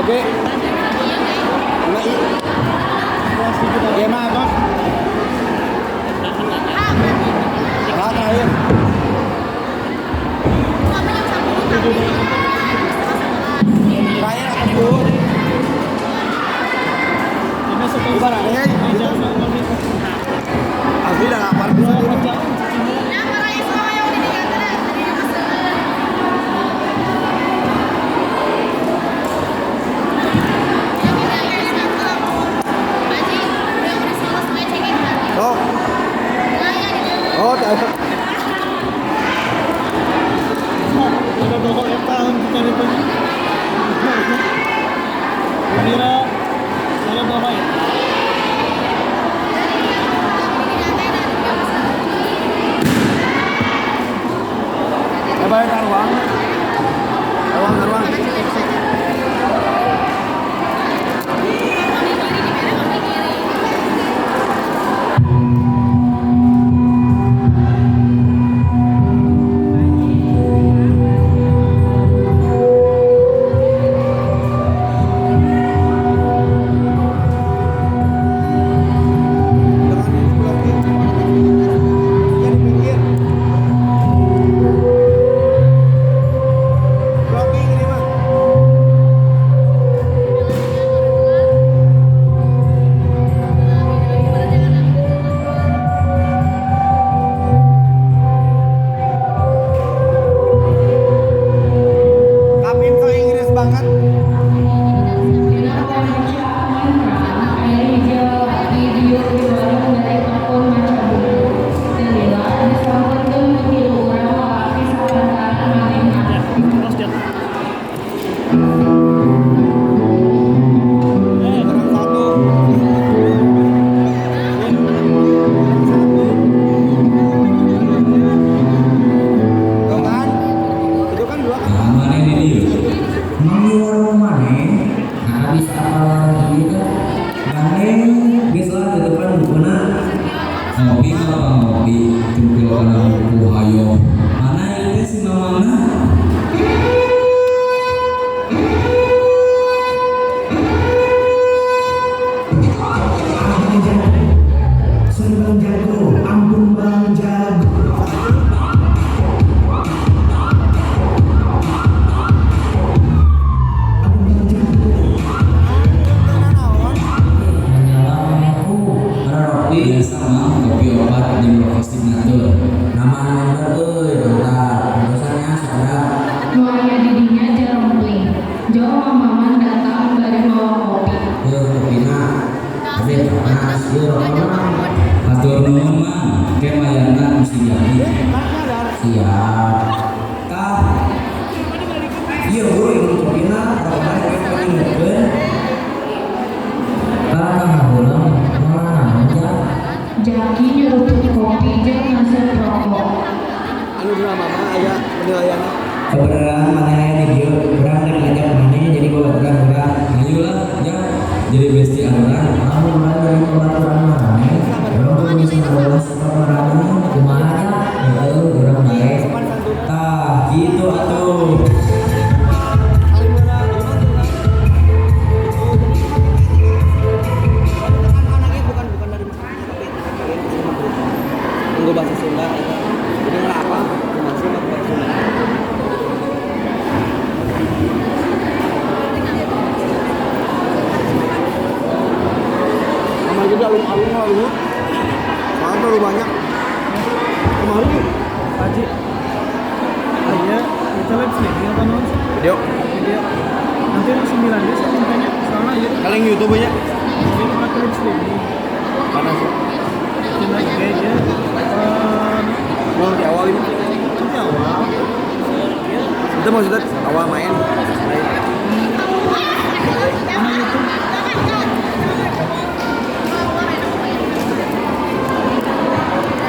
Oke. Iya mah bos. Terakhir. Terakhir aku. Gimana nih? Asli dah lapar dulu. Oh, tak ada. Ada doa eta kita itu. Kira ada doa ya. Bayar taruhan. Taruhan. Kebenaran mana yang di orang dan ngajak mana jadi kebetulan orang ayolah ya jadi besti orang kamu mulai dari pembatasan mana orang bisa ngobrol sama orang kumaha ya orang baik tah gitu atuh. Tunggu bahasa Sunda itu. Jadi apa? Masih bahasa Sunda. Sama juga alun-alun lalu. Soalnya terlalu banyak. Kemarin Haji. Aja kita live streaming apa non? Video. Nanti yang 9 dia saya kontenya soalnya ya. Kalian YouTube aja. Jadi kita live streaming. Mana sih? Cuma aja. Mau di awal ini? Di awal. Itu maksudnya awal main. Mana YouTube?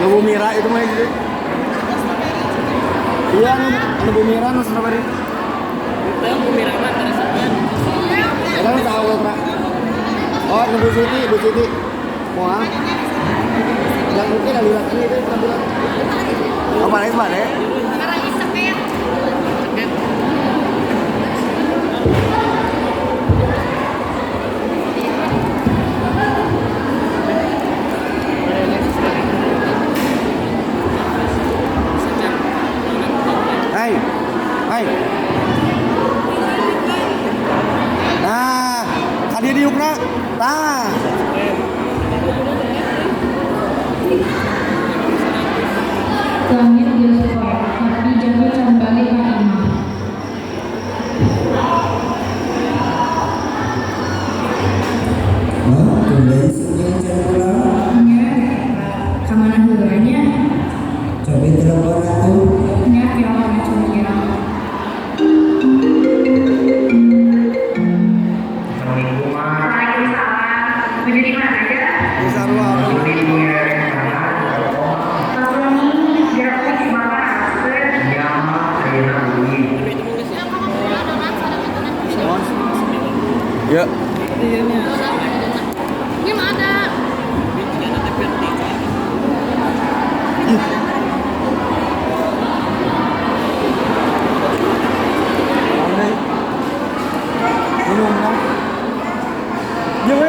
Nubu Mira itu mah gitu. Iya, Nubu Mira nu Surabaya. Itu Nubu Mira mah terusan. Ada tahu Pak. Oh, Nubu Siti, Bu Siti. Moal. Yang mungkin ada lihat ini itu tampilan. Apa lagi Pak deh? Sekarang isek ya. minumna. Tah. Langit bioskop, tapi jatuh can balik ka imah. Tumben sih can pulang. Nya, kamana heulanya? Coba telepon atuh. Nya kira-kira curiga. Ya. Gimana? Minumna. Ya we.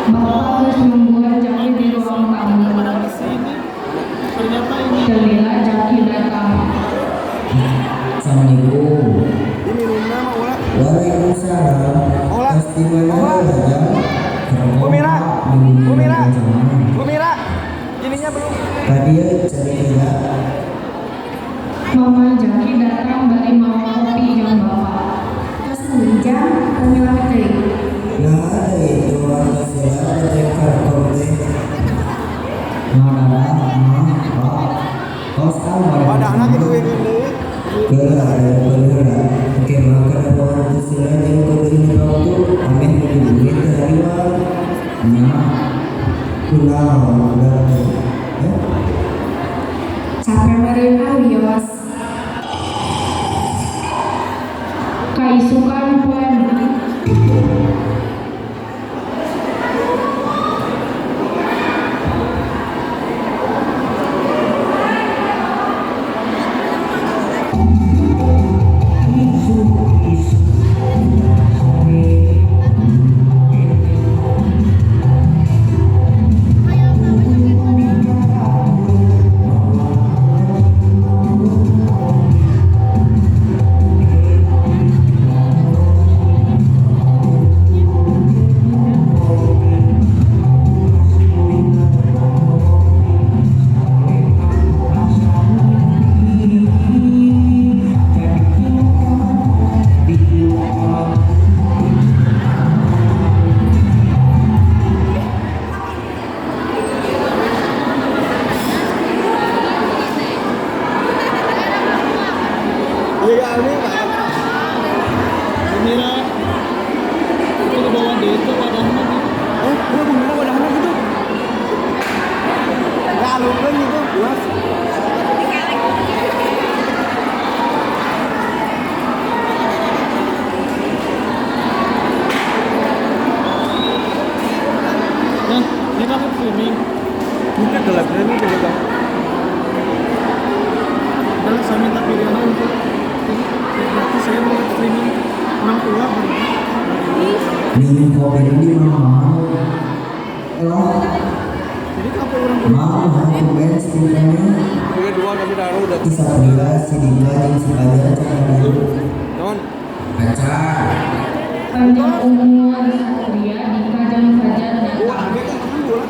Bapak geus nungguan Jaki di ruang tamu. Terlila Jaki datang. Assalamualaikum. Ini minumna mah ulah. Waalaikumsalam. Olah. Pasti mana aja. Bumira. Bumira. Ininya belum. Tadi ya cari dia. Mama Jaki datang bari mau kopi jeung bapak. Terus jam pemilah teh. Nah ada itu warga saya ada karton teh. Mana pak? Kos kamar. Padahal gitu we deui. Benar. Oke maka ada orang sila yang berdiri kau tu amin berdiri terima. Nah, pulang dan Capek mereka wios. Kaisukan poen. Iya ini Pak. Bumira. Itu di bawah dia itu wadahnya gitu. Iya Bumira wadahnya gitu. Enggak alurkan gitu, jelas. Nah, ini kamu streaming. Mungkin dalam streaming juga Bang. Dan saya minta pilihan untuk berarti saya mau streaming orang tua minum kopi ini mau. jadi apa orang tua Mau ben streamingnya. Oke dua kami taruh udah Isabella, Sidika, jeung si Fajar cara non Acar. Panjang umur Satria Dika jeung Fajar dua datang. ada kan kamu dua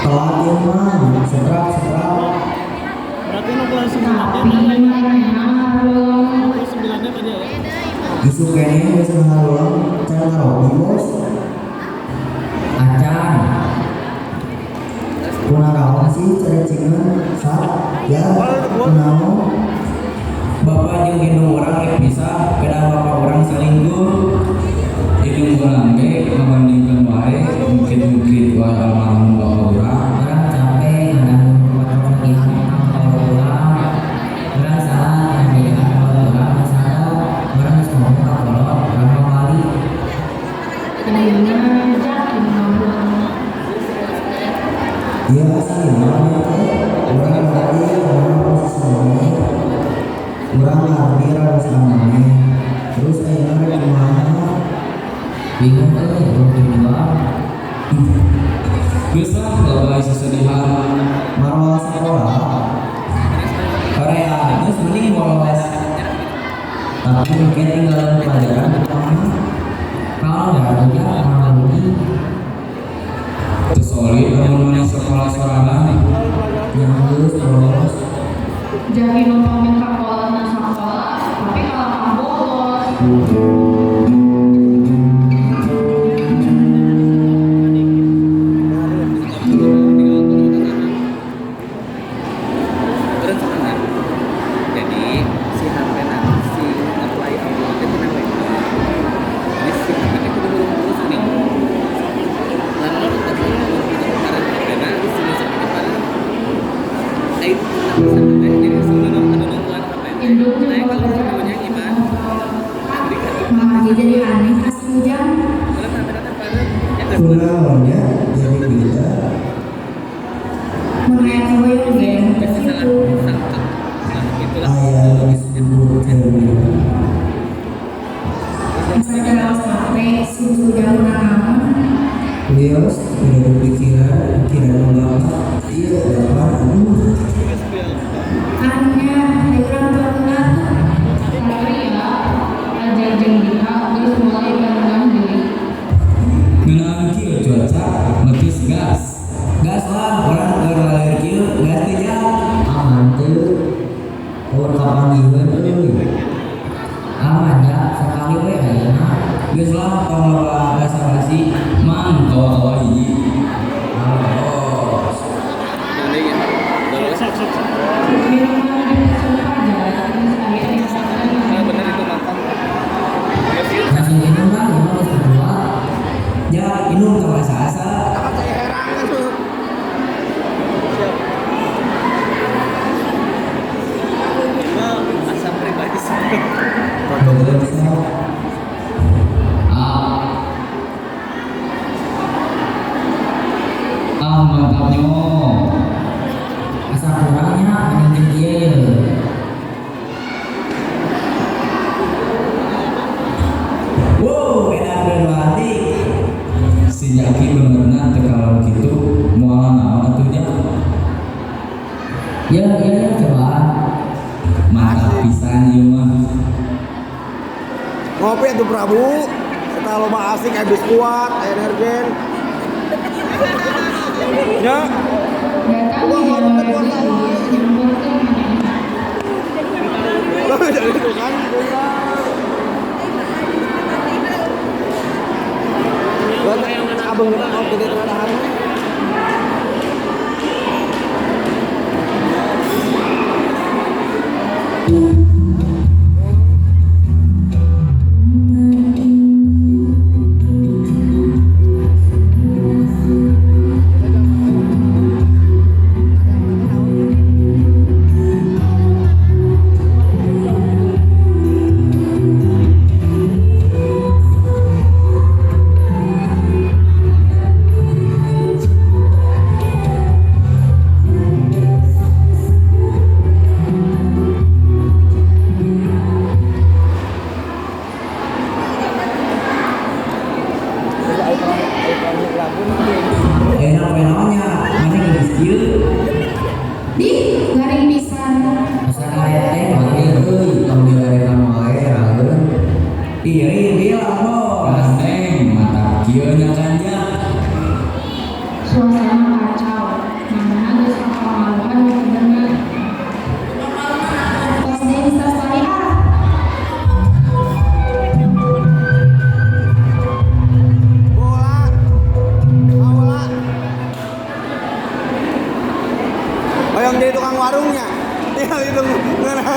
Telat ya mah, setrap. berarti no kelas 9 Tapi manehna hareung. kelas 9 aja ya Isu kene geus ngalulang cara ngarobi bos. Acan. Kunaon sih cara cingna? Ya, kunaon? Bapak jeung gendong orang rek bisa, beda bapak orang selingkuh. Jeung urang ge ngabandingkeun wae mungkin wae almarhum bapak urang. Urang capek ngandang bapak lagi kalau urang. Urang salah ngandang kalau urang salah. Urang geus ngomong ka kolot, urang kembali. Ayeuna Jaki ngobrol. Iya sih, urang teh urang tadi ngomong posisi bingung belum kedua bisa bawa sesedihan marwah sekolah Korea terus mending bolos tapi mungkin tinggal pelajaran kalau nggak ada malah begini terus solid teman-teman sekolah sorangan yang lulus bolos Jadi nontonin sekolah dan sekolah, tapi kalau kamu bolos. Jadi si HP si apply upload itu namanya. Ini si HP itu belum nih. Lalu kemarin karena sini seperti mana? Itu sampai jadi sebelum ada nonton HP. Induknya Nah kalau kalau namanya gimana? makanya jadi aneh kasih hujan. Kalau sampai pada ya kan. Kunaonnya jadi beda Mengenai hoyong gitu. Itu itulah. ayah disebut terminal Saya dalam sampai si hujan namun Lios tidak berpikiran ulama iya dapat aduh akhirnya hewan bangunan tapi ya ajar jendela terus mulai bangun diri. menang kieu cuaca metis gas lah orang berlalir kieu gas teh jam aman teu orang kapan dieun euy aman ya sekali we ayeuna geus lah tong loba basa-basi mang kawa-kawa hiji alos Jadi ya. Minuman di sumpah aja terus akhirnya Nah, benar itu makan. langsung minum lah minum terus berdua ya minum ke asa-asa Asam pribadi sih. mantapnya asa kurangnya mending dia wow enak berarti si Jaki benerna teu kalau gitu moal naon atunya ya coba mantap pisan ieu mah Ngopi atuh Prabu. Kita loba asik habis kuat, energen. Ya, datang di jalan nyebutkan tapi dari itu kan. Abang kita mau kita tahan. enak-enaknya mana geus kieu di garing pisan. asa aya teh manggil euy tong dilerekan wae rageun iri bilang bos neng mata kieu nya kanja Suasana kacau, mana geus kapamaluan bener. Pas dia bisa story Bola. Bola. Hoyong jadi tukang warungnya. Tinggal itu ngeunah.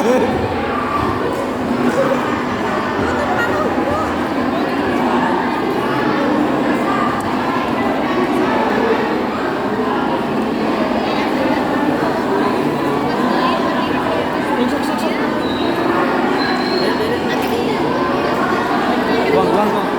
Buang.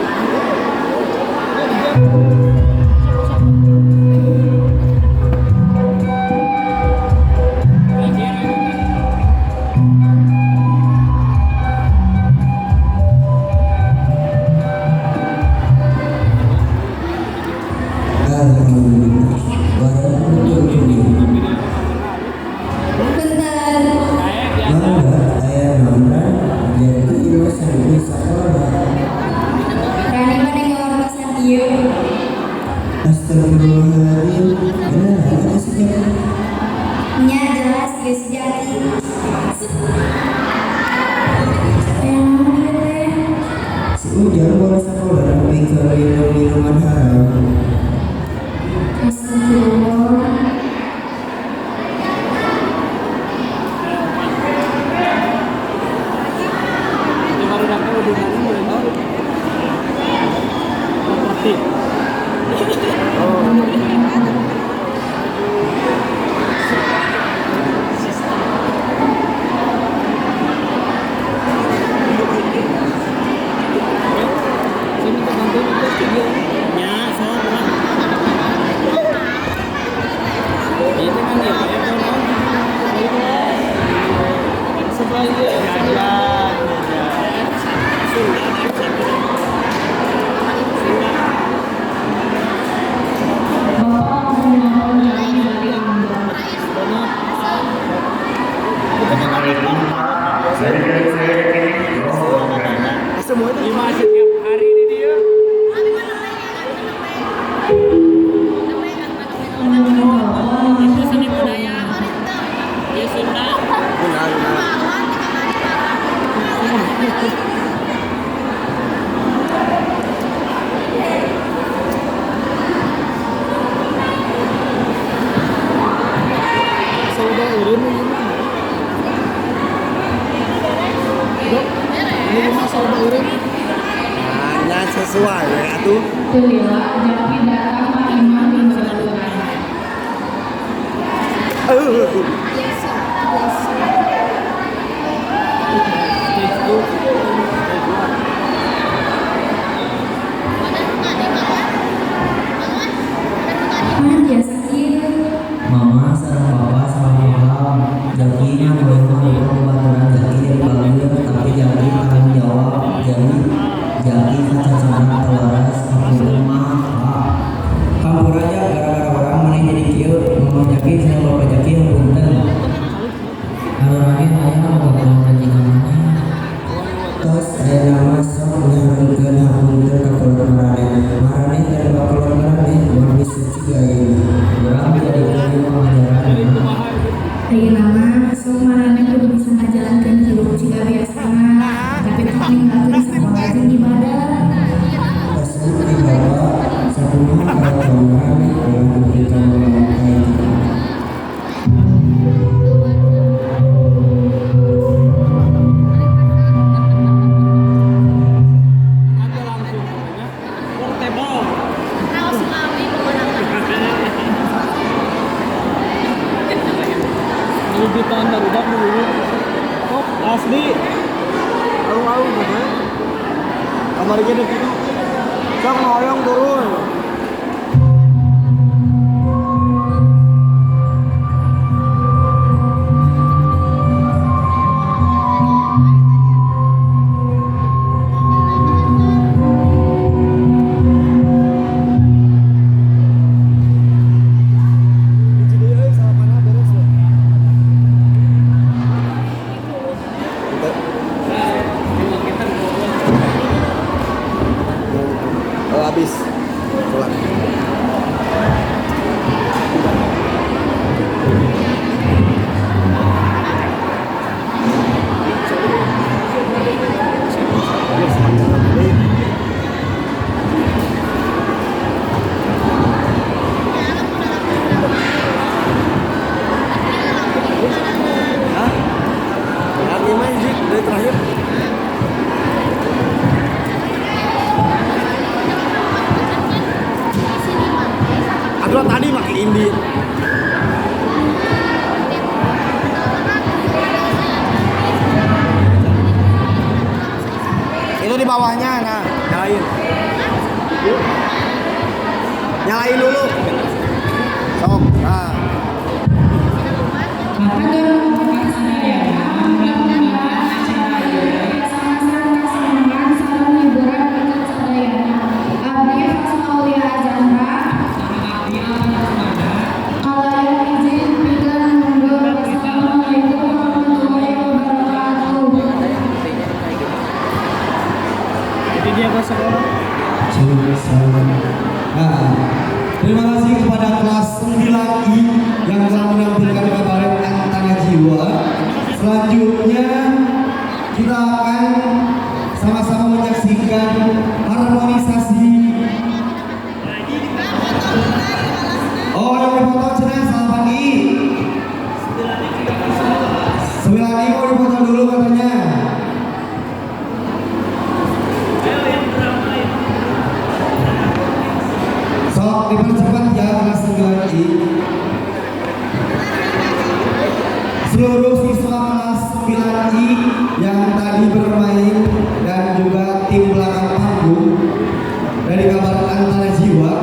Astagfirullah. Itu baru dapat hubungannya mulai tahu. Properti. Sini kita bantuin itu studio. Ya, sok lah. Itu kan ya, ya kan. Sebelah jalan. Bapak memohon jalan dari Anda. Semua itu lima setiap hari ini dia. Itu seni budaya. Ya Sunda. Saudara urun gimana? Dok, ini rumah saudara urun. Hanya sesuai ya tuh. Alhamdulillah, jadi datang Pak Imam di Baturan. Man, dia sakit. Mama sareng papa sama papa Jakinya boleh ngomong pembaturan Jaki dari Balir tapi Jaki akan jawab Jaki kaca sana terwaras aku mah kampur aja gara-gara orang mana jadi kieu mama Jaki sama papa Jaki yang punten orangnya ayah mau janji ke mana terus saya nama sok nyarukeun hapunten ka keluarga marane dari keluarga marane warni suci gaya urang jadi pengajaran Ayo nama, semuanya kudu bisa ngajalankan hidup jika biasana, tapi tak meninggalkan sekolah jeung ibadah. Tersebut dibawa satu kalau gambaran dalam memberikan melakukan Ada langsung namanya portable. Lebih tahun baru dah dulu. Oh, asli. Alu-alu gitu. Kamar gede gitu. Sok ngoyong turun. Habis sholat. Hah? Hari main Zik, dari terakhir. Aduh tadi pakai Indi. Itu di bawahnya, nah nyalain. Nyalain dulu. Sok, nah. Maka dengan sadayana melakukan acara ibadah sama-sama kesenangan sareng hiburan berkat sadayana. Abdi Fasmaulia Azamra. Kalau yang izin pikeun mundur. Wassalamualaikum warahmatullahi wabarakatuh. Jadi dia ke sekolah. Nah, terima kasih kepada kelas 9I yang telah menampilkan kabaret Antara Jiwa. Selanjutnya kita akan sama-sama menyaksikan harmonisasi Oh, yang dipoto cenah salapan I. 9 I mau dipoto dulu katanya. Sok dipercepat ya kelas 9 I. Seluruh siswa kelas 9I yang tadi bermain dan juga tim belakang panggung dari kabar Antara Jiwa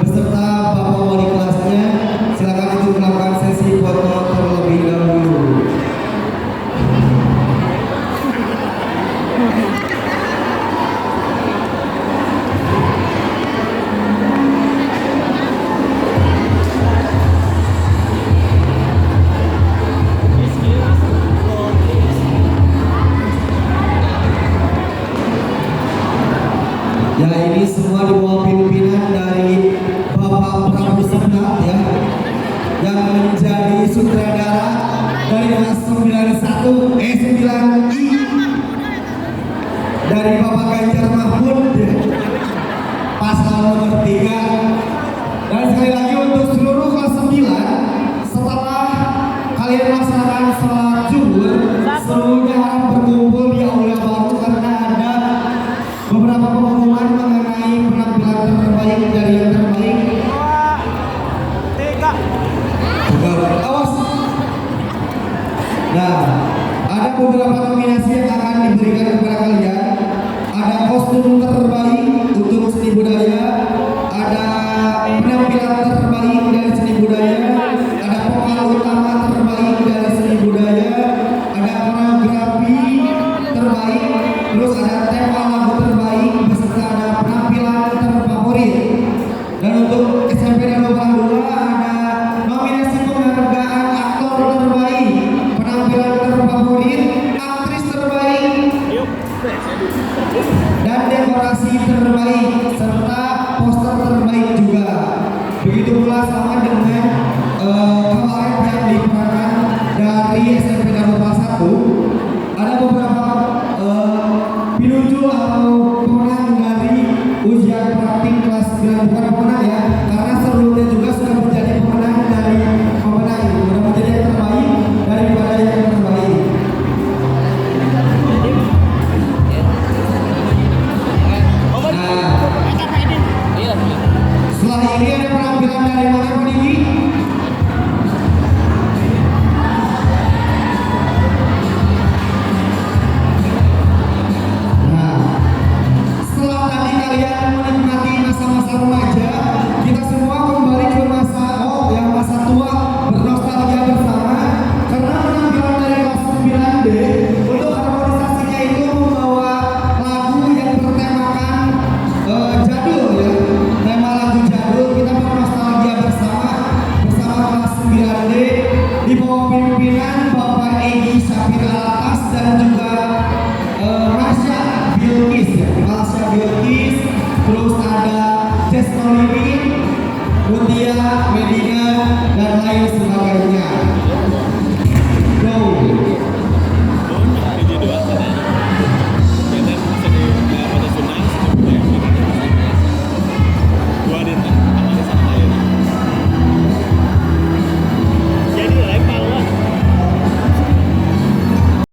beserta Bapak Wali kelasnya, silakan untuk melakukan sesi foto terlebih dahulu. Ya, ini semua di bawah pimpinan dari Bapak Prabu Senat ya, yang menjadi sutradara dari kelas 9I dari Bapak Ganjar Mahfud ya, pasal nomor 3. Dan sekali lagi untuk seluruh kelas 9, setelah kalian melaksanakan sholat zuhur, seluruhnya harap berkumpul di aula baru karena ada beberapa pengumuman mengenai penampilan terbaik dari yang terbaik. 3. Awas. Nah, ada beberapa nominasi yang akan diberikan kepada kalian. Ada kostum terbaik untuk seni budaya, ada penampilan terbaik dari seni budaya, ada vokal utama terbaik dari seni budaya, ada koreografi terbaik, terus ada tema lagu terbaik beserta ada penampilan terfavorit. Dan untuk SMP dan 22 ada nominasi penghargaan aktor terbaik, penampilan terfavorit, aktris terbaik, dan dekorasi terbaik serta poster terbaik juga. Begitu pula sama dengan kemarin yang diperankan dari SMP dan 21, ada beberapa pinunjul atau pemenang dari ujian praktik kelas 9, bukan